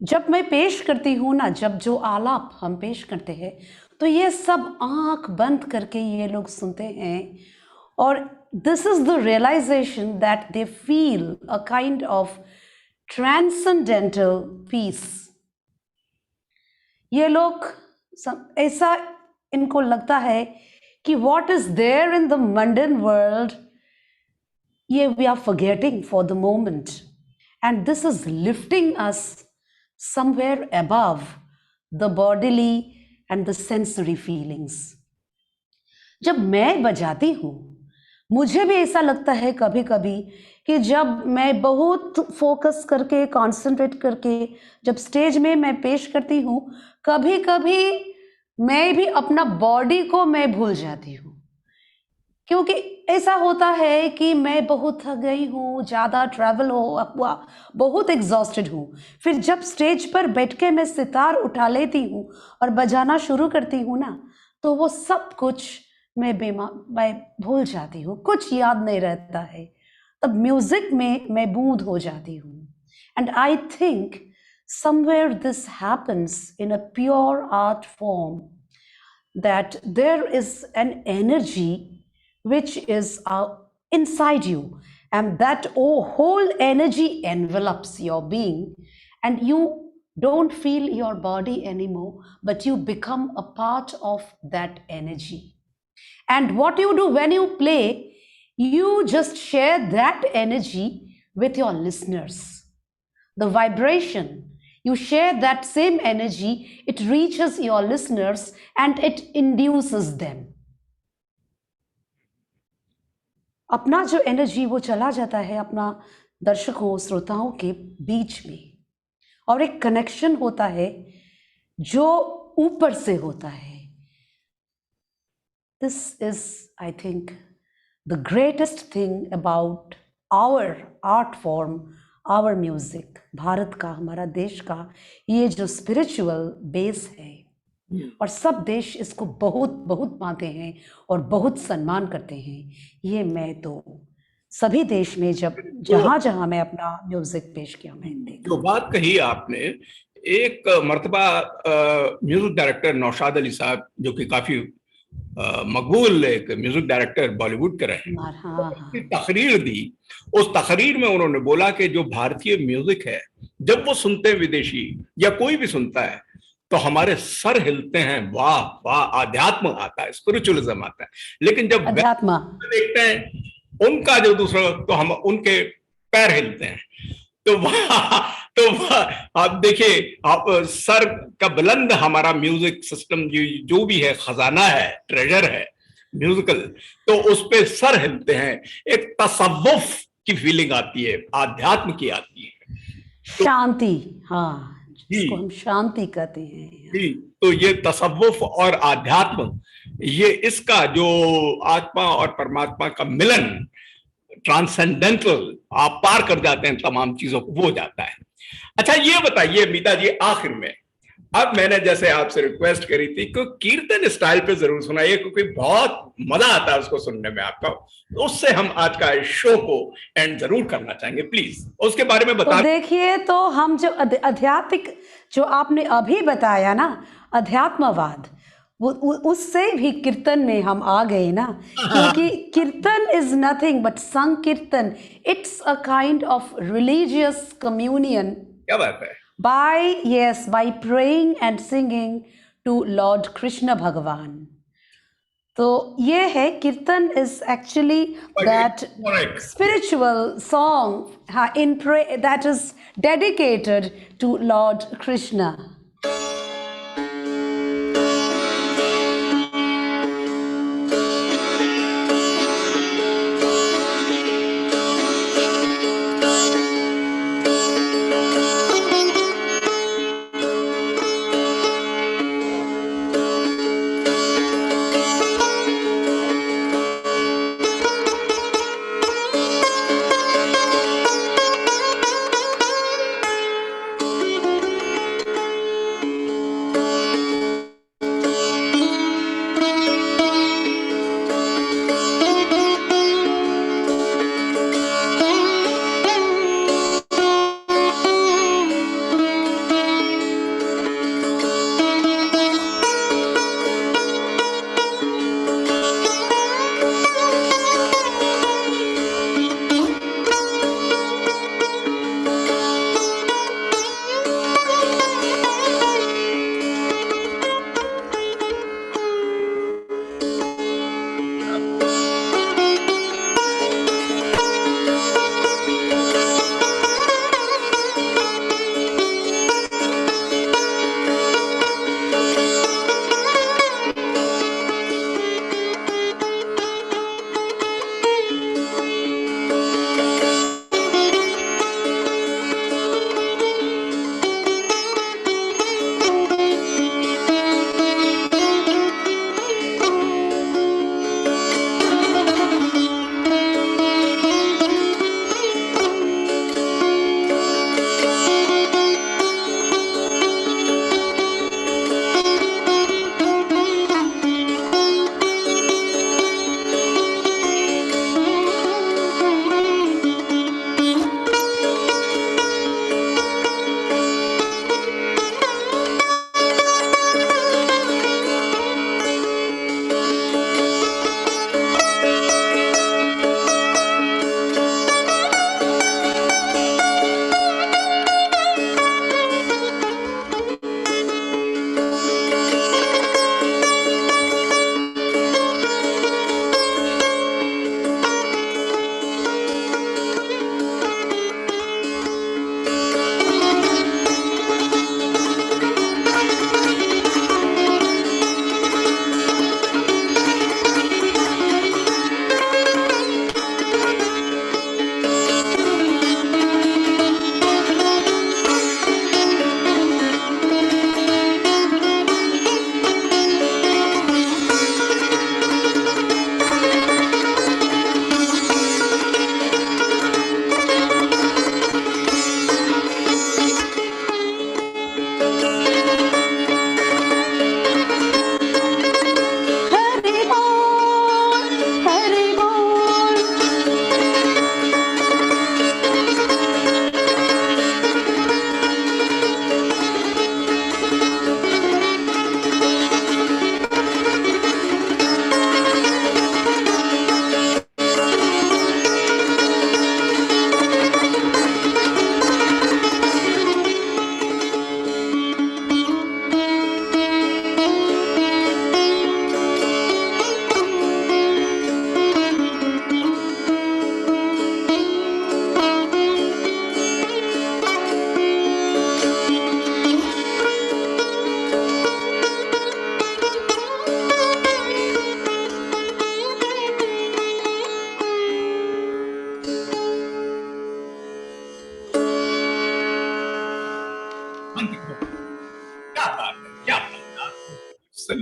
जब मैं पेश करती हूँ ना, जब जो आलाप हम पेश करते हैं, तो ये सब आंख बंद करके ये लोग सुनते हैं, और this is the realization that they feel a kind of transcendental peace. ये लोग ऐसा इनको लगता है कि what is there in the mundane world, ये we are forgetting for the moment, and this is lifting us somewhere above the bodily and the sensory feelings. जब मैं बजाती हूँ, मुझे भी ऐसा लगता है कभी कभी कि जब मैं बहुत फोकस करके, कंसंट्रेट करके जब स्टेज में मैं पेश करती हूँ, कभी कभी मैं भी अपना बॉडी को मैं भूल जाती हूँ, क्योंकि ऐसा होता है कि मैं बहुत थक गई हूँ, ज़्यादा ट्रैवल हुआ, बहुत एग्जॉस्टेड हूँ। फिर जब स्टेज पर बैठ के मैं सितार उठा लेती हूँ और बजाना शुरू करती हूँ ना, तो वो सब कुछ मैं भूल जाती हूँ, कुछ याद नहीं रहता है। तब म्यूजिक में मैं बूंद हो जाती हूँ। And I think somewhere this happens in a pure art form, that there is an energy which is inside you, and that whole energy envelops your being, and you don't feel your body anymore, but you become a part of that energy. And what you do when you play, you just share that energy with your listeners. The vibration, you share that same energy, it reaches your listeners and it induces them. अपना जो energy वो चला जाता है अपना दर्शकों, श्रोताओं के बीच में, और एक कनेक्शन होता है जो ऊपर से होता है। This is I think the greatest thing about our art form, our music. Bharat का, हमारा देश का ये जो स्पिरिचुअल बेस है, और सब देश इसको बहुत बहुत मानते हैं और बहुत सम्मान करते हैं। ये मैं तो सभी देश में जब जहां जहां मैं अपना म्यूजिक पेश किया, मैं देखा। जो बात कही आपने, एक मर्तबा म्यूजिक डायरेक्टर नौशाद अली साहब, जो कि काफी मकबूल एक म्यूजिक डायरेक्टर बॉलीवुड के रहे, तकरीर दी। उस तकरीर में उन्होंने बोला कि जो भारतीय म्यूजिक है, जब वो सुनते हैं विदेशी या कोई भी सुनता है, तो हमारे सर हिलते हैं, वाह वाह, आध्यात्म आता है, स्पिरिचुअलिज्म आता है। लेकिन जब अध्यात्म देखते हैं उनका जो दूसरा, तो हम उनके पैर हिलते हैं। तो आप देखिए, आप सर का बुलंद हमारा म्यूजिक सिस्टम जो भी है, खजाना है, ट्रेजर है म्यूजिकल, तो उस पे सर हिलते हैं। एक तसव्वुफ की फीलिंग आती है, आध्यात्म की आती है, शांति। हाँ, जिसको हम शांति कहते हैं। जी, तो ये तसव्वुफ और आध्यात्म, ये इसका जो आत्मा और परमात्मा का मिलन, ट्रांसेंडेंटल, आप पार कर जाते हैं तमाम चीजों को, वो हो जाता है। अच्छा ये बताइए मीता जी, आखिर में अब मैंने जैसे आपसे रिक्वेस्ट करी थी कि कीर्तन स्टाइल पे जरूर सुनाइए, क्योंकि बहुत मजा आता है उसको सुनने में आपका, तो उससे हम आज का शो को एंड जरूर करना चाहेंगे, प्लीज उसके बारे में तो बता। देखिए, तो हम जो आध्यात्मिक जो आपने अभी बताया ना, अध्यात्मवाद, उससे भी कीर्तन में हम आ गए ना, क्योंकि कीर्तन इज नथिंग बट संकीर्तन, it's a kind of religious communion क्या बात है। by praying and singing to Lord Krishna Bhagavan. तो ये है कीर्तन is actually that spiritual song in pray that is dedicated to Lord Krishna.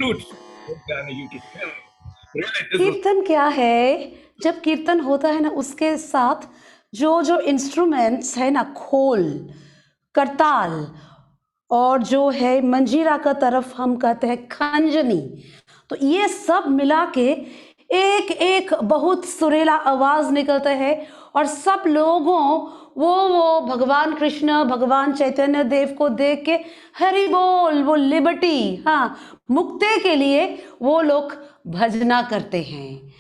flutes बोलते हैं YouTube channel. Really, this was कीर्तन क्या है? जब कीर्तन होता है ना, उसके साथ जो जो इंस्ट्रूमेंट्स है ना, खोल, करताल, और जो है मंजीरा का तरफ हम कहते हैं खंजनी, तो ये सब मिला के एक एक बहुत सुरीला आवाज निकलता है, और सब लोगों वो भगवान कृष्ण, भगवान चैतन्य देव को देख के हरि बोल, वो लिबर्टी, हाँ, मुक्ति के लिए वो लोग भजना करते हैं,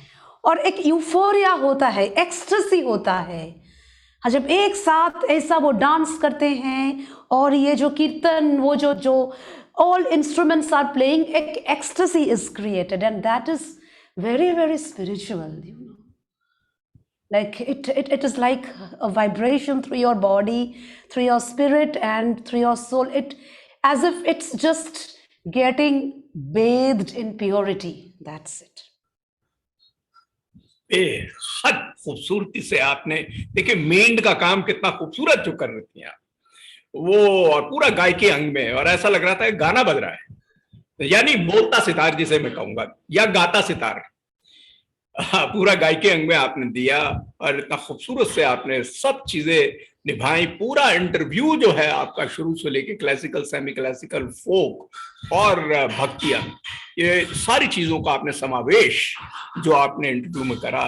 और एक यूफोरिया होता है, एक्सटेसी होता है। हाँ, जब एक साथ ऐसा वो डांस करते हैं, और ये जो कीर्तन, वो जो all instruments are playing, एक ecstasy is created, and that is very, very spiritual, you know. Like it is like a vibration through your body, through your spirit, and through your soul. It as if it's just getting bathed in purity. That's it. बेहद खूबसूरती से आपने देखिए मेंढ का काम कितना खूबसूरत जो कर रही हैं आप, वो और पूरा गायकी अंग में, और ऐसा लग रहा था गाना बज रहा है, यानी बोलता सितार जिसे मैं कहूंगा, या गाता सितार। हाँ, पूरा गायकी अंग में आपने दिया, और इतना खूबसूरत से आपने सब चीजें निभाई। पूरा इंटरव्यू जो है आपका शुरू से लेके क्लासिकल, सेमी क्लासिकल, फोक और भक्तियां, ये सारी चीजों का आपने समावेश जो आपने इंटरव्यू में करा।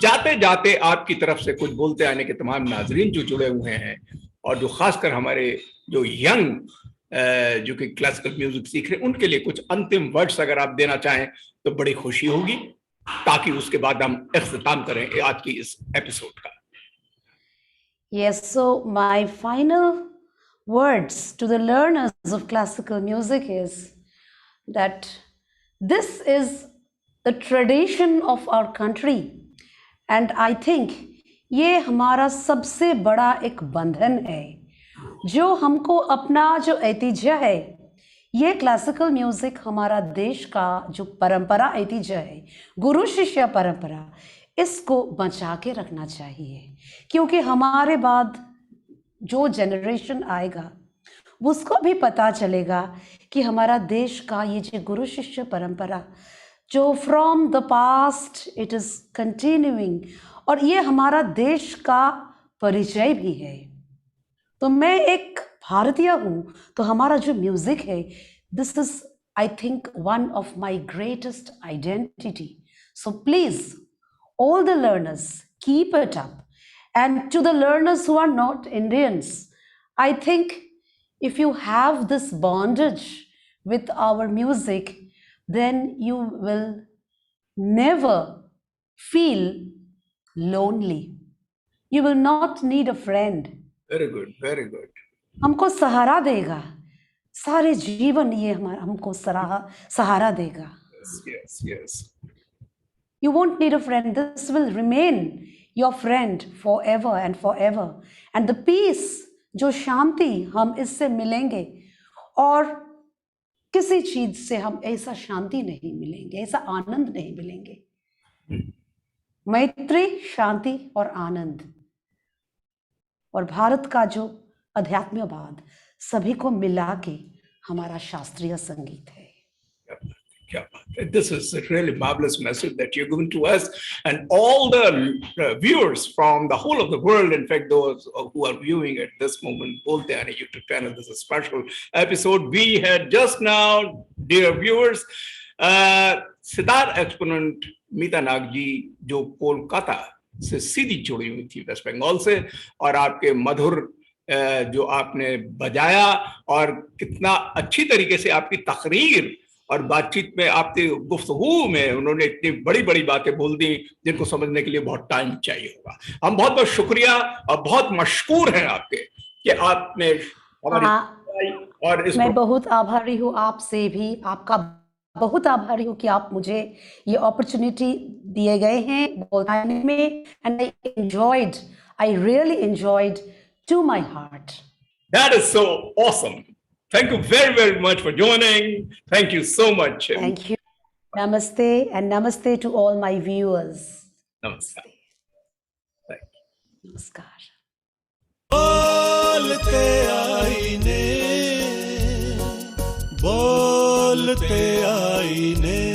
जाते जाते आपकी तरफ से कुछ बोलते आने के तमाम नाजरीन जो जुड़े हुए हैं, और जो खासकर हमारे जो यंग जो कि क्लासिकल म्यूजिक सीख रहे हैं, उनके लिए कुछ अंतिम वर्ड्स अगर आप देना चाहें तो बड़ी खुशी होगी, ताकि उसके बाद हम इख्तिताम करें आज की इस एपिसोड का। Yes, so my final words to the learners of classical music is that this is the tradition of our country, and I think ये हमारा सबसे बड़ा एक बंधन है जो हमको अपना जो ऐतिह्य है, ये क्लासिकल म्यूजिक हमारा देश का जो परंपरा ऐतिह्य है, गुरु शिष्य परंपरा, इसको बचा के रखना चाहिए, क्योंकि हमारे बाद जो जनरेशन आएगा उसको भी पता चलेगा कि हमारा देश का ये जो गुरु शिष्य परंपरा जो from the past it is continuing, और ये हमारा देश का परिचय भी है। तो मैं एक भारतीय हूँ, तो हमारा जो म्यूज़िक है, this is I think one of my greatest identity. So please all the learners, keep it up. And to the learners who are not Indians, I think if you have this bondage with our music, then you will never feel lonely. You will not need a friend. Very good, very good. हमको सहारा देगा, सारे जीवन ये हमारा हमको सहारा देगा। Yes, yes, yes. You won't need a friend. This will remain your friend forever and forever. And the peace, जो शांति हम इससे मिलेंगे, और किसी चीज से हम ऐसा शांति नहीं मिलेंगे, ऐसा आनंद नहीं मिलेंगे। मैत्री, शांति और आनंद, और भारत का जो अध्यात्मवाद, सभी को मिला के हमारा शास्त्रीय संगीत है। This is a really marvelous message that you're giving to us and all the viewers from the whole of the world. In fact, those who are viewing at this moment, Bolte Aane YouTube channel, this is a special episode. We had just now, dear viewers, sitar exponent Mita Nag ji, जो कोलकाता से सीधी जुड़ी हुई थी waste Bengal से, और आपके मधुर जो आपने बजाया, और कितना अच्छी तरीके से आपकी तकरीर और बातचीत में, आपके गुफ्तगू में उन्होंने इतनी बड़ी बड़ी बातें बोल दी जिनको समझने के लिए बहुत टाइम चाहिए होगा। हम बहुत बहुत शुक्रिया और बहुत मशकूर हैं आपके कि आपने हमारी और इस मैं बहुत आभारी हूँ आपसे भी, आपका बहुत आभारी हूँ कि आप मुझे ये अपॉर्चुनिटी दिए गए हैं बोलने में, and I really enjoyed to my heart. That is so awesome. Thank you very, very much for joining. Thank you so much. Thank you. Namaste, and namaste to all my viewers. Namaskar. Thank you. Namaskar. बोलते आईने, बोल बोलते आईने